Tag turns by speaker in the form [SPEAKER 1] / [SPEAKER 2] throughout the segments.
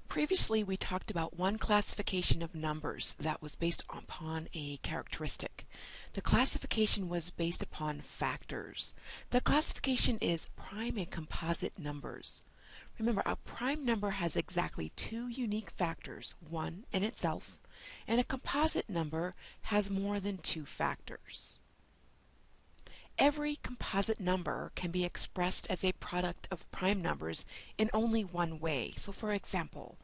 [SPEAKER 1] Previously, we talked about one classification of numbers that was based upon a characteristic. The classification was based upon factors. The classification is prime and composite numbers. Remember, a prime number has exactly two unique factors, one in itself, and a composite number has more than two factors. Every composite number can be expressed as a product of prime numbers in only one way. So for example,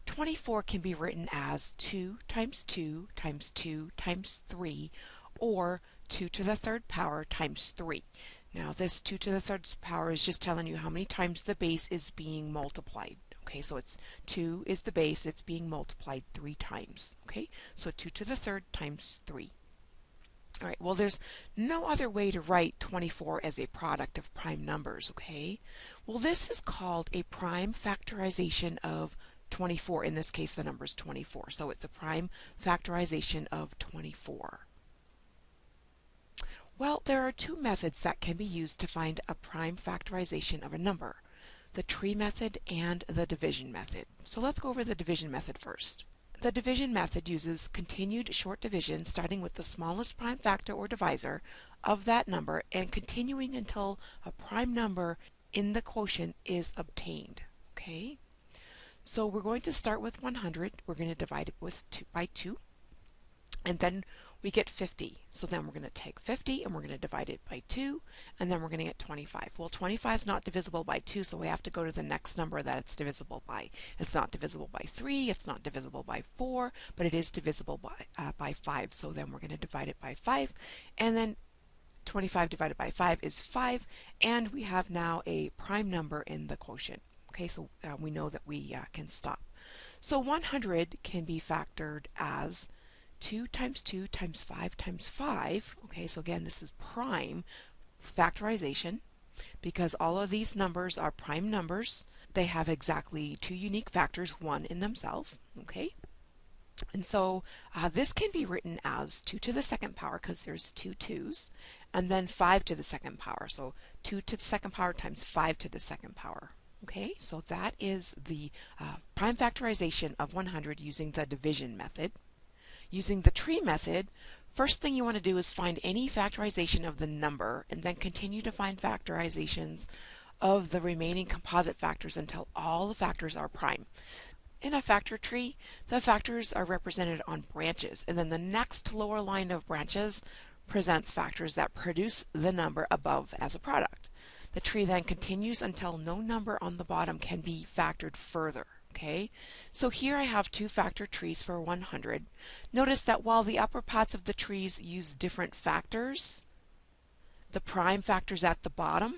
[SPEAKER 1] 24 can be written as 2 times 2 times 2 times 3, or 2 to the third power times 3. Now this 2 to the third power is just telling you how many times the base is being multiplied. Okay, so it's 2 is the base, it's being multiplied 3 times. Okay, so 2 to the third times 3. All right, well, there's no other way to write 24 as a product of prime numbers, okay? Well, this is called a prime factorization of 24. In this case, the number is 24. So it's a prime factorization of 24. Well, there are two methods that can be used to find a prime factorization of a number: the tree method and the division method. So let's go over the division method first. The division method uses continued short division, starting with the smallest prime factor or divisor of that number and continuing until a prime number in the quotient is obtained. Okay, so we're going to start with 100. We're going to divide it by 2, and then we get 50. So then we're going to take 50 and we're going to divide it by 2, and then we're going to get 25. Well, 25 is not divisible by 2, so we have to go to the next number that it's divisible by. It's not divisible by 3, it's not divisible by 4, but it is divisible by 5. So then we're going to divide it by 5, and then 25 divided by 5 is 5, and we have now a prime number in the quotient. Okay, so we know that we can stop. So 100 can be factored as 2 times 2 times 5 times 5. Okay, so again, this is prime factorization because all of these numbers are prime numbers. They have exactly two unique factors, one in themselves. Okay, and so this can be written as 2 to the second power because there's two 2's, and then 5 to the second power. So 2 to the second power times 5 to the second power. Okay, so that is the prime factorization of 100 using the division method. Using the tree method, first thing you want to do is find any factorization of the number and then continue to find factorizations of the remaining composite factors until all the factors are prime. In a factor tree, the factors are represented on branches, and then the next lower line of branches presents factors that produce the number above as a product. The tree then continues until no number on the bottom can be factored further. Okay, so here I have two factor trees for 100. Notice that while the upper parts of the trees use different factors, the prime factors at the bottom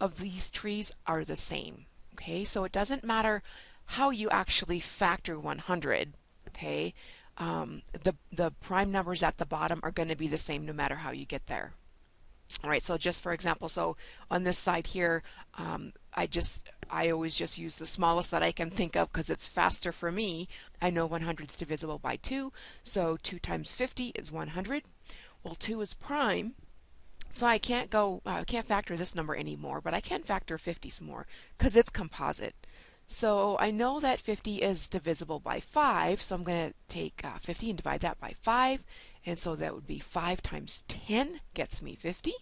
[SPEAKER 1] of these trees are the same. Okay, so it doesn't matter how you actually factor 100. Okay, the prime numbers at the bottom are going to be the same no matter how you get there. All right, so just for example, so on this side here, I always just use the smallest that I can think of because it's faster for me. I know 100 is divisible by 2, so 2 times 50 is 100. Well, 2 is prime, so I can't factor this number anymore, but I can factor 50 some more because it's composite. So I know that 50 is divisible by 5, so I'm going to take 50 and divide that by 5, and so that would be 5 times 10 gets me 50.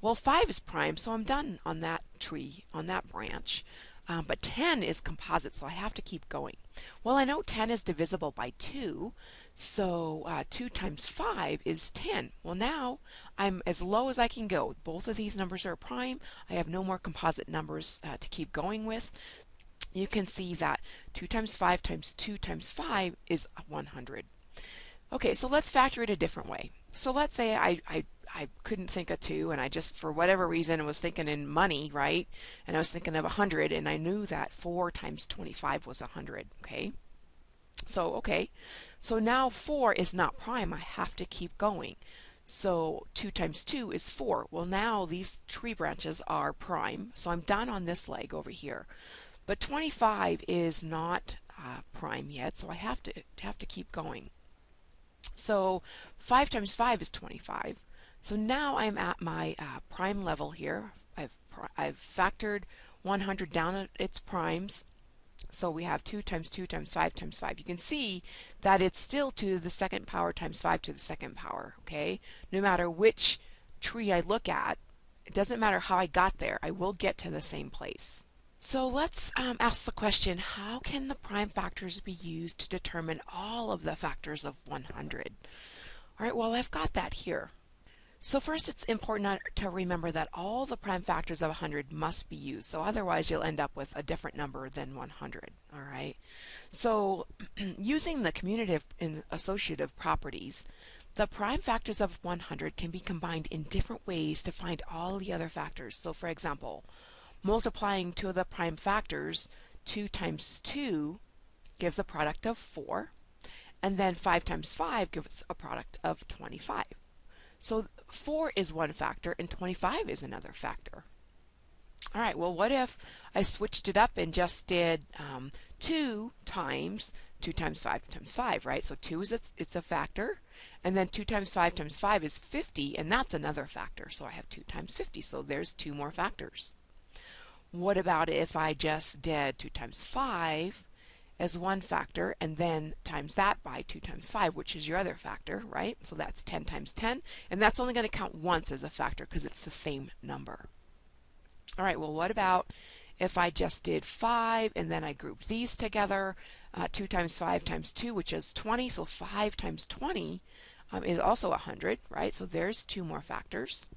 [SPEAKER 1] Well, 5 is prime, so I'm done on that tree, on that branch. But 10 is composite, so I have to keep going. Well, I know 10 is divisible by 2, so 2 times 5 is 10. Well, now I'm as low as I can go. Both of these numbers are prime. I have no more composite numbers to keep going with. You can see that 2 times 5 times 2 times 5 is 100. Okay, so let's factor it a different way. So let's say I couldn't think of 2, and I just, for whatever reason, was thinking in money, right? And I was thinking of 100, and I knew that 4 times 25 was 100, okay? So now 4 is not prime. I have to keep going. So 2 times 2 is 4. Well, now these tree branches are prime, so I'm done on this leg over here. But 25 is not prime yet, so I have to keep going. So 5 times 5 is 25. So now I'm at my prime level here. I've factored 100 down at its primes. So we have 2 times 2 times 5 times 5. You can see that it's still 2 to the second power times 5 to the second power, okay? No matter which tree I look at, it doesn't matter how I got there, I will get to the same place. So let's ask the question, how can the prime factors be used to determine all of the factors of 100? All right, well, I've got that here. So first, it's important to remember that all the prime factors of 100 must be used. So otherwise, you'll end up with a different number than 100. All right. So using the commutative and associative properties, the prime factors of 100 can be combined in different ways to find all the other factors. So for example, multiplying two of the prime factors, 2 times 2 gives a product of 4, and then 5 times 5 gives a product of 25. So 4 is one factor and 25 is another factor. All right, well, what if I switched it up and just did 2 times 2 times 5 times 5, right? So 2 is it's a factor, and then 2 times 5 times 5 is 50, and that's another factor. So I have 2 times 50, so there's 2 more factors. What about if I just did 2 times 5 as one factor and then times that by 2 times 5, which is your other factor, right? So that's 10 times 10, and that's only going to count once as a factor because it's the same number. All right, well, what about if I just did 5 and then I grouped these together, 2 times 5 times 2, which is 20, so 5 times 20 is also 100, right? So there's 2 more factors.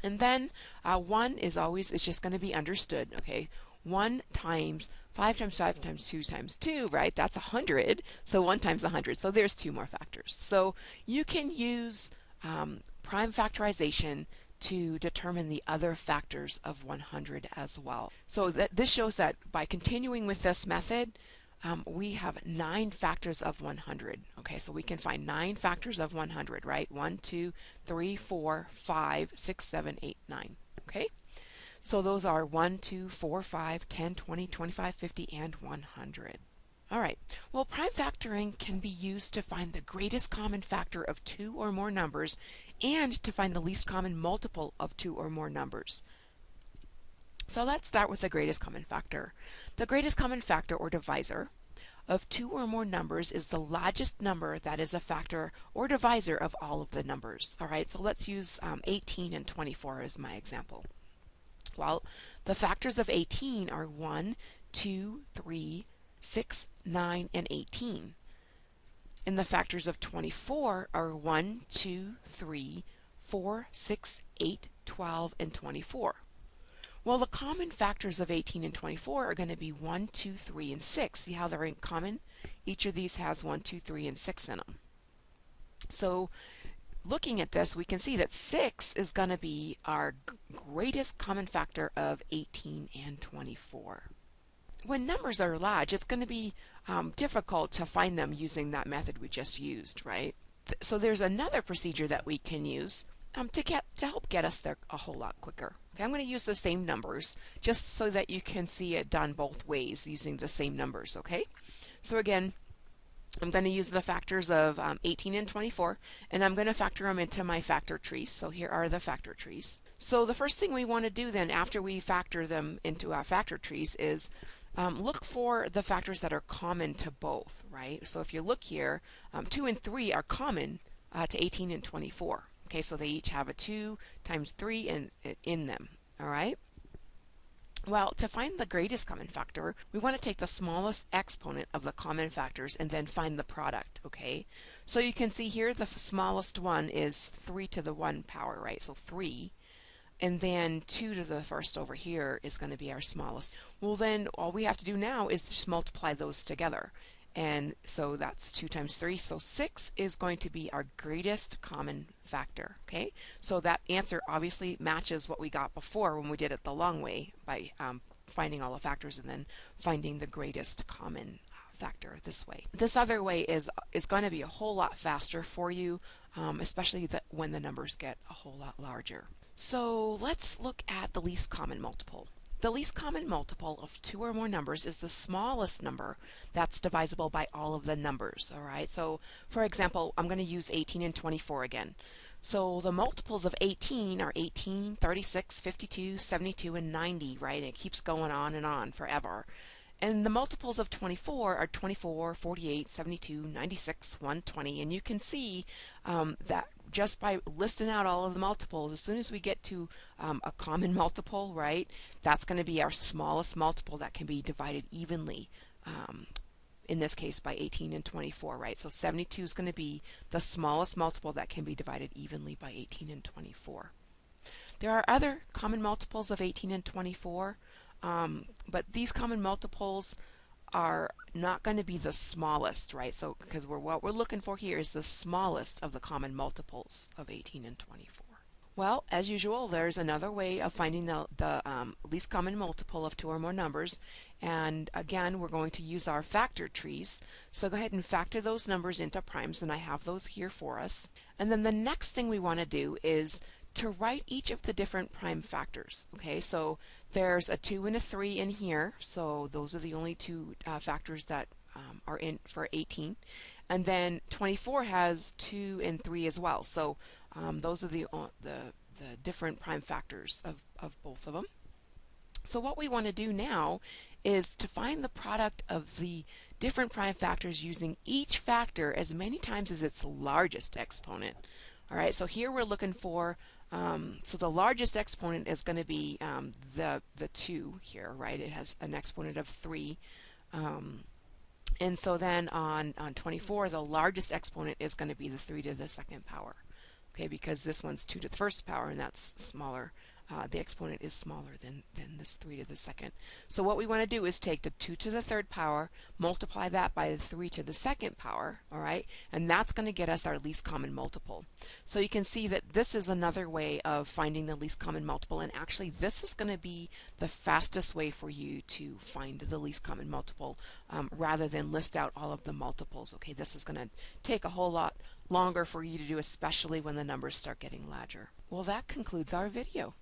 [SPEAKER 1] And then 1 is just going to be understood, okay? 1 times 5 times 5 times 2 times 2, right? That's 100. So 1 times 100. So there's 2 more factors. So you can use prime factorization to determine the other factors of 100 as well. So this shows that by continuing with this method, we have 9 factors of 100. Okay, so we can find 9 factors of 100, right? 1, 2, 3, 4, 5, 6, 7, 8, 9. Okay? So those are 1, 2, 4, 5, 10, 20, 25, 50, and 100. All right. Well, prime factoring can be used to find the greatest common factor of 2 or more numbers and to find the least common multiple of 2 or more numbers. So let's start with the greatest common factor. The greatest common factor, or divisor, of 2 or more numbers is the largest number that is a factor or divisor of all of the numbers. All right, so let's use 18 and 24 as my example. Well, the factors of 18 are 1, 2, 3, 6, 9, and 18. And the factors of 24 are 1, 2, 3, 4, 6, 8, 12, and 24. Well, the common factors of 18 and 24 are going to be 1, 2, 3, and 6. See how they're in common? Each of these has 1, 2, 3, and 6 in them. So looking at this, we can see that 6 is going to be our greatest common factor of 18 and 24. When numbers are large, it's going to be difficult to find them using that method we just used, right? So there's another procedure that we can use to help get us there a whole lot quicker. Okay, I'm going to use the same numbers just so that you can see it done both ways using the same numbers, okay? So again, I'm going to use the factors of 18 and 24, and I'm going to factor them into my factor trees. So here are the factor trees. So the first thing we want to do then after we factor them into our factor trees is look for the factors that are common to both, right? So if you look here, 2 and 3 are common to 18 and 24. Okay, so they each have a 2 times 3 in them, all right? Well, to find the greatest common factor, we want to take the smallest exponent of the common factors and then find the product, okay? So you can see here the smallest one is 3 to the 1 power, right? So 3. And then 2 to the first over here is going to be our smallest. Well, then all we have to do now is just multiply those together. And so that's 2 times 3. So 6 is going to be our greatest common factor. Okay, so that answer obviously matches what we got before when we did it the long way by finding all the factors and then finding the greatest common factor this way. This other way is going to be a whole lot faster for you, especially when the numbers get a whole lot larger. So let's look at the least common multiple. The least common multiple of 2 or more numbers is the smallest number that's divisible by all of the numbers. All right, so for example, I'm going to use 18 and 24 again. So the multiples of 18 are 18, 36, 52, 72, and 90, right? And it keeps going on and on forever. And the multiples of 24 are 24, 48, 72, 96, 120. And you can see that just by listing out all of the multiples, as soon as we get to a common multiple, right, that's going to be our smallest multiple that can be divided evenly. In this case by 18 and 24, right? So 72 is going to be the smallest multiple that can be divided evenly by 18 and 24. There are other common multiples of 18 and 24, but these common multiples are not going to be the smallest, right? So because what we're looking for here is the smallest of the common multiples of 18 and 24. Well, as usual, there's another way of finding the least common multiple of two or more numbers. And again, we're going to use our factor trees. So go ahead and factor those numbers into primes, and I have those here for us. And then the next thing we want to do is to write each of the different prime factors. Okay, so there's a 2 and a 3 in here. So those are the only two factors that are in for 18. And then 24 has 2 and 3 as well. So those are the different prime factors of both of them. So what we want to do now is to find the product of the different prime factors using each factor as many times as its largest exponent. All right, so here we're looking for, so the largest exponent is going to be the 2 here, right? It has an exponent of 3. And so then on 24, the largest exponent is going to be the 3 to the second power. Okay, because this one's 2 to the first power, and that's smaller. The exponent is smaller than this 3 to the second. So what we want to do is take the 2 to the third power, multiply that by the 3 to the second power, all right? And that's going to get us our least common multiple. So you can see that this is another way of finding the least common multiple, and actually this is going to be the fastest way for you to find the least common multiple rather than list out all of the multiples. Okay, this is going to take a whole lot longer for you to do, especially when the numbers start getting larger. Well, that concludes our video.